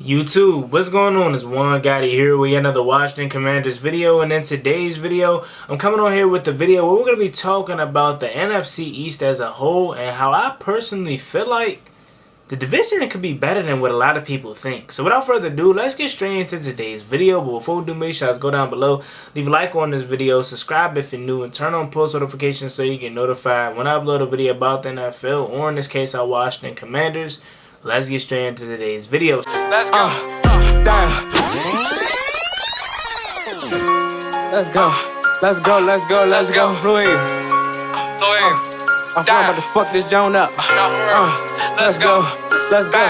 YouTube, what's going on? It's One Gotti here with another Washington Commanders video, and in today's video, I'm coming on here with the video where we're going to be talking about the NFC East as a whole and how I personally feel like the division could be better than what a lot of people think. So without further ado, let's get straight into today's video. But before we do, make sure to go down below, leave a like on this video, subscribe if you're new, and turn on post notifications so you get notified when I upload a video about the NFL, or in this case, our Washington Commanders. Let's get straight into today's video. Let's go. Damn. Let's go. Let's go. Let's go. Let's go. Louis. I'm about to fuck this joint up. Let's go. Let's go.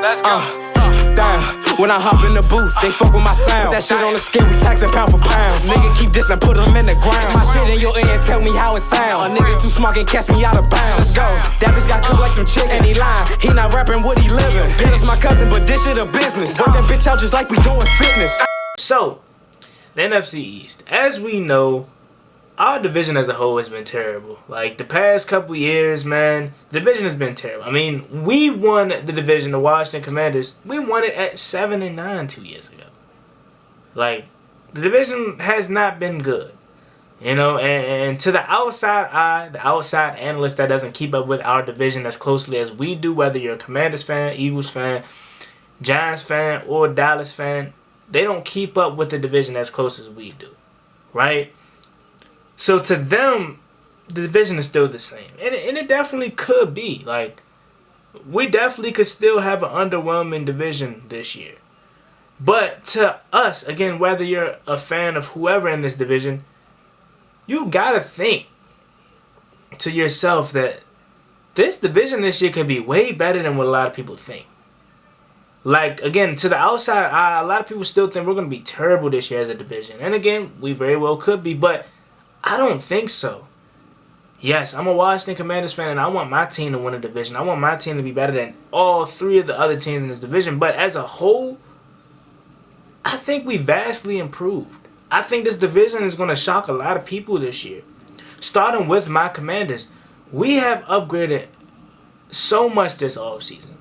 Let's go. Damn. When I hop in the booth, they fuck with my sound. Put that shit on the scale, we taxin' pound for pound. Nigga keep dissing, put them in the ground. My shit in your ear and tell me how it sound. A nigga too smart can catch me out of bounds. Let's go. That bitch got cooked like some chicken. And he lying, he not rapping what he living. That is my cousin, but this shit a business. Work that bitch out just like we doing fitness. So, the NFC East. As we know, our division as a whole has been terrible. Like, the past couple years, man, the division has been terrible. I mean, we won the division, the Washington Commanders. We won it at 7-9 2 years ago. Like, the division has not been good. You know, and to the outside eye, the outside analyst that doesn't keep up with our division as closely as we do, whether you're a Commanders fan, Eagles fan, Giants fan, or Dallas fan, they don't keep up with the division as close as we do. Right? So to them, the division is still the same. And it definitely could be. Like, we definitely could still have an underwhelming division this year. But to us, again, whether you're a fan of whoever in this division, you got to think to yourself that this division this year could be way better than what a lot of people think. Like, again, to the outside eye, a lot of people still think we're going to be terrible this year as a division. And again, we very well could be, but I don't think so. Yes, I'm a Washington Commanders fan, and I want my team to win a division. I want my team to be better than all three of the other teams in this division. But as a whole, I think we vastly improved. I think this division is going to shock a lot of people this year. Starting with my Commanders, we have upgraded so much this offseason.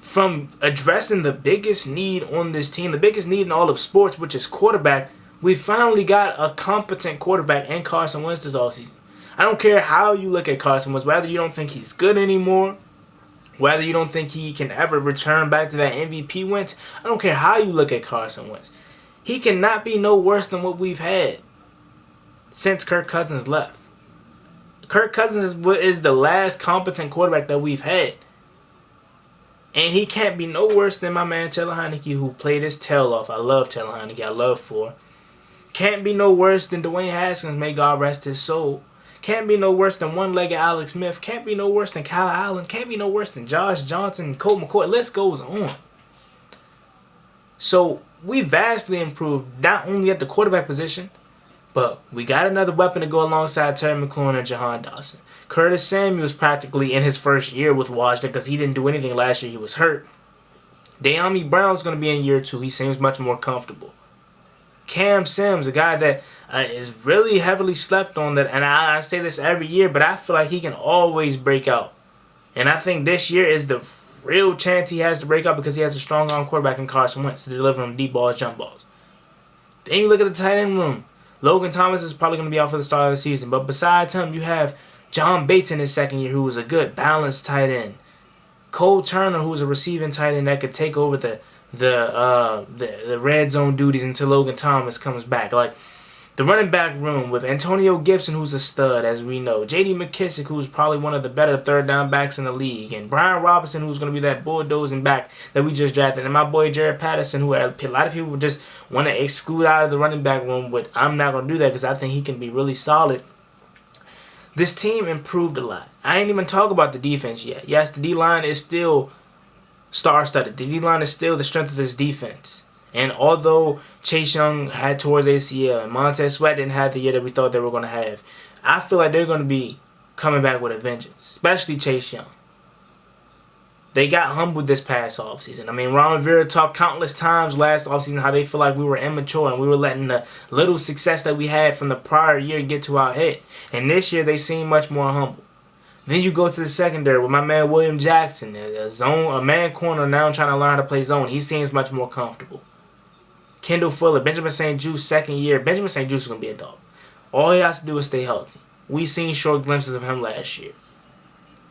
From addressing the biggest need on this team, the biggest need in all of sports, which is quarterback, we finally got a competent quarterback in Carson Wentz this offseason. I don't care how you look at Carson Wentz, whether you don't think he's good anymore, whether you don't think he can ever return back to that MVP Wentz. I don't care how you look at Carson Wentz. He cannot be no worse than what we've had since Kirk Cousins left. Kirk Cousins is the last competent quarterback that we've had. And he can't be no worse than my man Taylor Heinicke, who played his tail off. I love Taylor Heinicke. I love Four. Can't be no worse than Dwayne Haskins, may God rest his soul. Can't be no worse than one-legged Alex Smith. Can't be no worse than Kyle Allen. Can't be no worse than Josh Johnson, Colt McCoy. List goes on. So we vastly improved, not only at the quarterback position, but we got another weapon to go alongside Terry McLaurin and Jahan Dawson. Curtis Samuel's practically in his first year with Washington because he didn't do anything last year. He was hurt. De'Ami Brown's going to be in year 2. He seems much more comfortable. Cam Sims, a guy that is really heavily slept on, that, and I say this every year, but I feel like he can always break out. And I think this year is the real chance he has to break out because he has a strong arm quarterback in Carson Wentz to deliver him deep balls, jump balls. Then you look at the tight end room. Logan Thomas is probably going to be out for the start of the season, but besides him, you have John Bates in his second year, who was a good, balanced tight end. Cole Turner, who was a receiving tight end that could take over the red zone duties until Logan Thomas comes back. Like, the running back room with Antonio Gibson, who's a stud, as we know. J.D. McKissick, who's probably one of the better third down backs in the league. And Brian Robinson, who's going to be that bulldozing back that we just drafted. And my boy Jared Patterson, who a lot of people just want to exclude out of the running back room. But I'm not going to do that because I think he can be really solid. This team improved a lot. I ain't even talk about the defense yet. Yes, the D-line is still star-studded. The D-line is still the strength of this defense. And although Chase Young had towards ACL and Montez Sweat didn't have the year that we thought they were going to have, I feel like they're going to be coming back with a vengeance, especially Chase Young. They got humbled this past offseason. I mean, Ron Rivera talked countless times last offseason how they feel like we were immature and we were letting the little success that we had from the prior year get to our head. And this year they seem much more humble. Then you go to the secondary with my man William Jackson, a man corner now trying to learn how to play zone. He seems much more comfortable. Kendall Fuller, Benjamin St. Juste, second year. Benjamin St. Juste is going to be a dog. All he has to do is stay healthy. We seen short glimpses of him last year.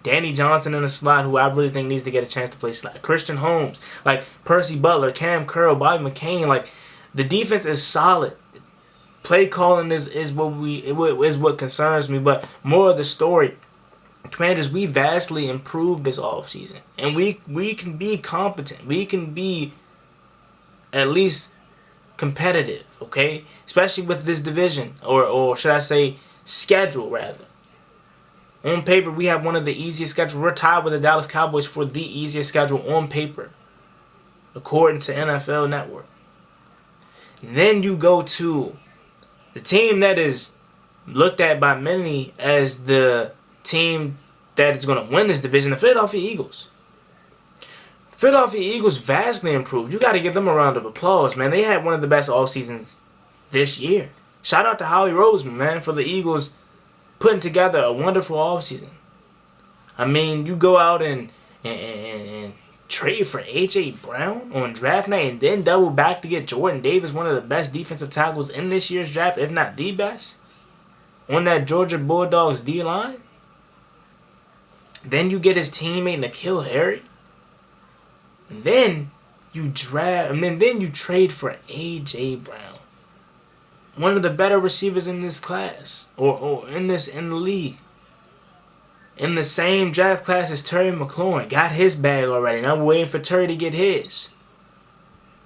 Danny Johnson in the slot, who I really think needs to get a chance to play slot. Christian Holmes, like Percy Butler, Cam Curl, Bobby McCain. Like, the defense is solid. Play calling is what concerns me. But more of the story, Commanders, we vastly improved this offseason. And we can be competent. We can be at least competitive, okay? Especially with this division, or should I say schedule, rather. On paper, we have one of the easiest schedules. We're tied with the Dallas Cowboys for the easiest schedule on paper, according to NFL Network. And then you go to the team that is looked at by many as the team that is going to win this division, the Philadelphia Eagles. Philadelphia Eagles vastly improved. You got to give them a round of applause, man. They had one of the best off seasons this year. Shout out to Howie Roseman, man, for the Eagles putting together a wonderful offseason. I mean, you go out and trade for A.J. Brown on draft night and then double back to get Jordan Davis, one of the best defensive tackles in this year's draft, if not the best, on that Georgia Bulldogs D-line. Then you get his teammate N'Keal Harry. And then you trade for A.J. Brown, one of the better receivers in this class, or in the league. In the same draft class as Terry McLaurin. Got his bag already. Now we're waiting for Terry to get his.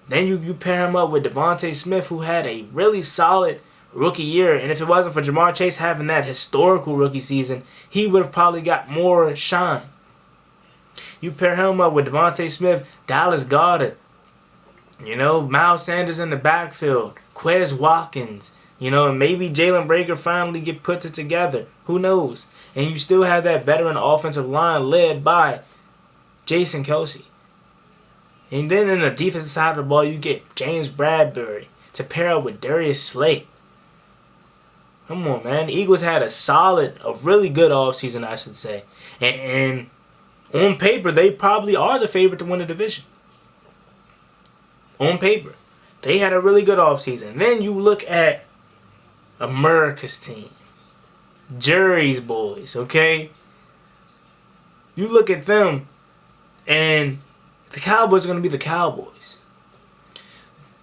Then you pair him up with Devontae Smith, who had a really solid rookie year. And if it wasn't for Jamar Chase having that historical rookie season, he would have probably got more shine. You pair him up with Devontae Smith, Dallas Goedert, Miles Sanders in the backfield, Quez Watkins, and maybe Jalen Breaker finally get puts it together. Who knows? And you still have that veteran offensive line led by Jason Kelce. And then in the defensive side of the ball, you get James Bradbury to pair up with Darius Slay. Come on, man. The Eagles had a really good offseason, I should say. And on paper, they probably are the favorite to win the division. On paper. They had a really good offseason. Then you look at America's team. Jerry's boys, okay? You look at them, and the Cowboys are going to be the Cowboys.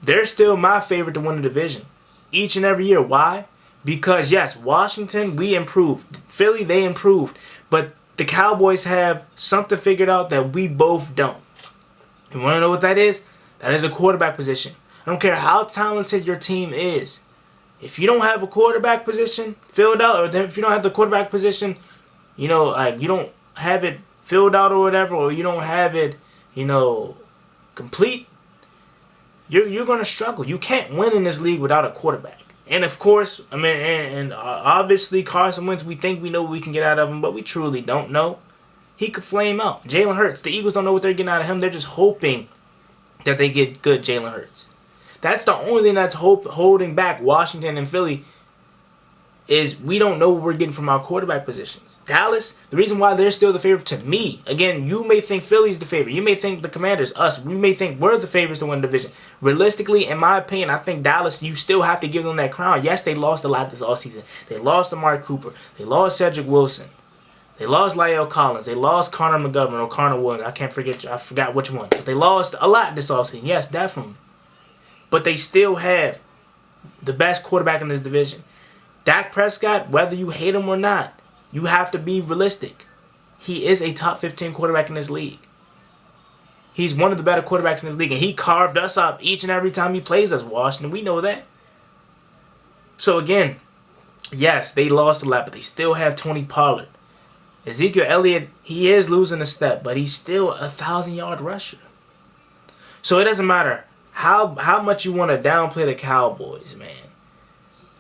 They're still my favorite to win the division. Each and every year. Why? Because, yes, Washington, we improved. Philly, they improved. But the Cowboys have something figured out that we both don't. You want to know what that is? That is a quarterback position. I don't care how talented your team is. If you don't have a quarterback position filled out, or if you don't have the quarterback position, you don't have it filled out or whatever, or you don't have it, complete, you're going to struggle. You can't win in this league without a quarterback. And of course, obviously Carson Wentz, we think we know what we can get out of him, but we truly don't know. He could flame out. Jalen Hurts, the Eagles don't know what they're getting out of him. They're just hoping that they get good Jalen Hurts. That's the only thing that's holding back Washington and Philly, is we don't know what we're getting from our quarterback positions. Dallas, the reason why they're still the favorite to me, again, you may think Philly's the favorite. You may think the Commanders, us, we may think we're the favorites to win the division. Realistically, in my opinion, I think Dallas, you still have to give them that crown. Yes, they lost a lot this offseason. They lost Amari Cooper. They lost Cedric Wilson. They lost La'el Collins. They lost Connor McGovern or Connor Williams. I forgot which one. But they lost a lot this offseason. Yes, definitely. But they still have the best quarterback in this division. Dak Prescott, whether you hate him or not, you have to be realistic. He is a top 15 quarterback in this league. He's one of the better quarterbacks in this league, and he carved us up each and every time he plays us, Washington. We know that. So again, yes, they lost a lot, but they still have Tony Pollard. Ezekiel Elliott, he is losing a step, but he's still a 1,000-yard rusher. So it doesn't matter how much you want to downplay the Cowboys, man.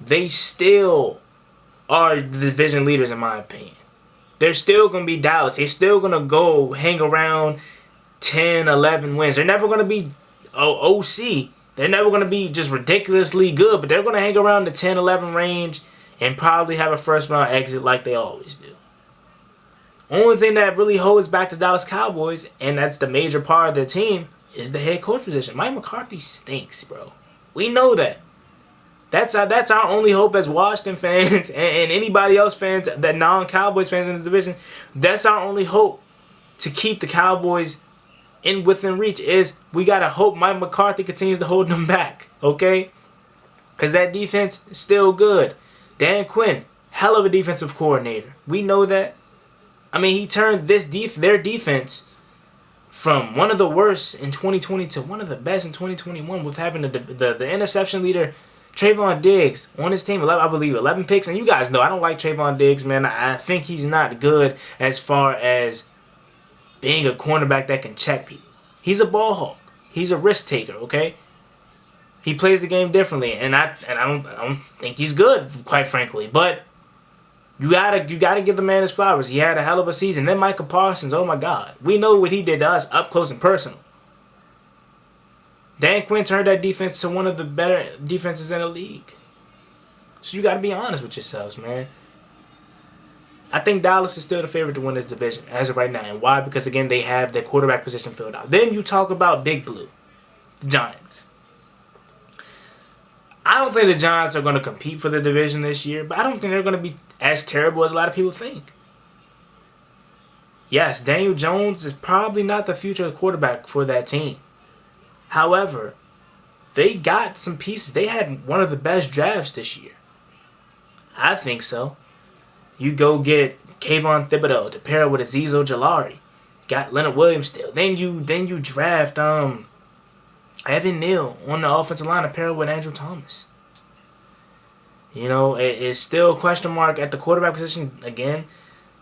They still are the division leaders, in my opinion. They're still going to be Dallas. They're still going to go hang around 10, 11 wins. They're never going to be OC. They're never going to be just ridiculously good, but they're going to hang around the 10, 11 range and probably have a first-round exit like they always do. Only thing that really holds back the Dallas Cowboys, and that's the major part of their team, is the head coach position. Mike McCarthy stinks, bro. We know that. That's our only hope as Washington fans and anybody else fans, that non-Cowboys fans in this division. That's our only hope to keep the Cowboys within reach, is we gotta hope Mike McCarthy continues to hold them back, okay? Because that defense is still good. Dan Quinn, hell of a defensive coordinator. We know that. I mean, he turned their defense from one of the worst in 2020 to one of the best in 2021 with having the interception leader Trayvon Diggs on his team. I believe 11 picks. And you guys know I don't like Trayvon Diggs, man. I think he's not good as far as being a cornerback that can check people. He's a ball hawk. He's a risk taker, okay? He plays the game differently, and I don't think he's good, quite frankly. But you gotta give the man his flowers. He had a hell of a season. Then Micah Parsons, oh my God, we know what he did to us up close and personal. Dan Quinn turned that defense to one of the better defenses in the league. So you gotta be honest with yourselves, man. I think Dallas is still the favorite to win this division as of right now. And why? Because, again, they have their quarterback position filled out. Then you talk about Big Blue, the Giants. I don't think the Giants are going to compete for the division this year, but I don't think they're going to be as terrible as a lot of people think. Yes, Daniel Jones is probably not the future quarterback for that team. However, they got some pieces. They had one of the best drafts this year. I think so. You go get Kayvon Thibodeau to pair with Azeez Ojulari. Got Leonard Williams still. Then you draft Evan Neal on the offensive line to pair with Andrew Thomas. You know, it's still a question mark at the quarterback position again.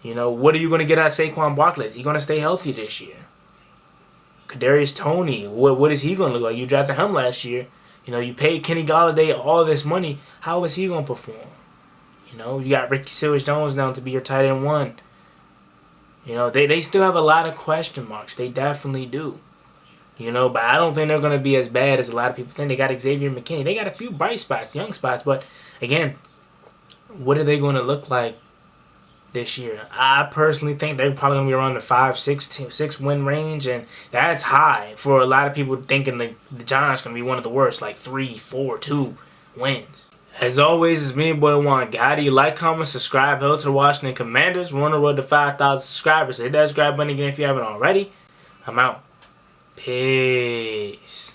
You know, what are you going to get out of Saquon Barkley? Is he going to stay healthy this year? Kadarius Toney, what is he going to look like? You drafted him last year. You know, you paid Kenny Golladay all this money. How is he going to perform? You know, you got Ricky Seals-Jones now to be your tight end one. You know, they still have a lot of question marks. They definitely do. You know, but I don't think they're going to be as bad as a lot of people think. They got Xavier McKinney. They got a few bright spots, young spots. But, again, what are they going to look like this year? I personally think they're probably going to be around the 5-6 win range. And that's high for a lot of people thinking the Giants are going to be one of the worst, like 3-4-2 wins. As always, it's me, your boy Juan Gotti. Like, comment, subscribe. Hello to the Washington Commanders. We're on the road to 5,000 subscribers. So hit that subscribe button again if you haven't already. I'm out. Peace.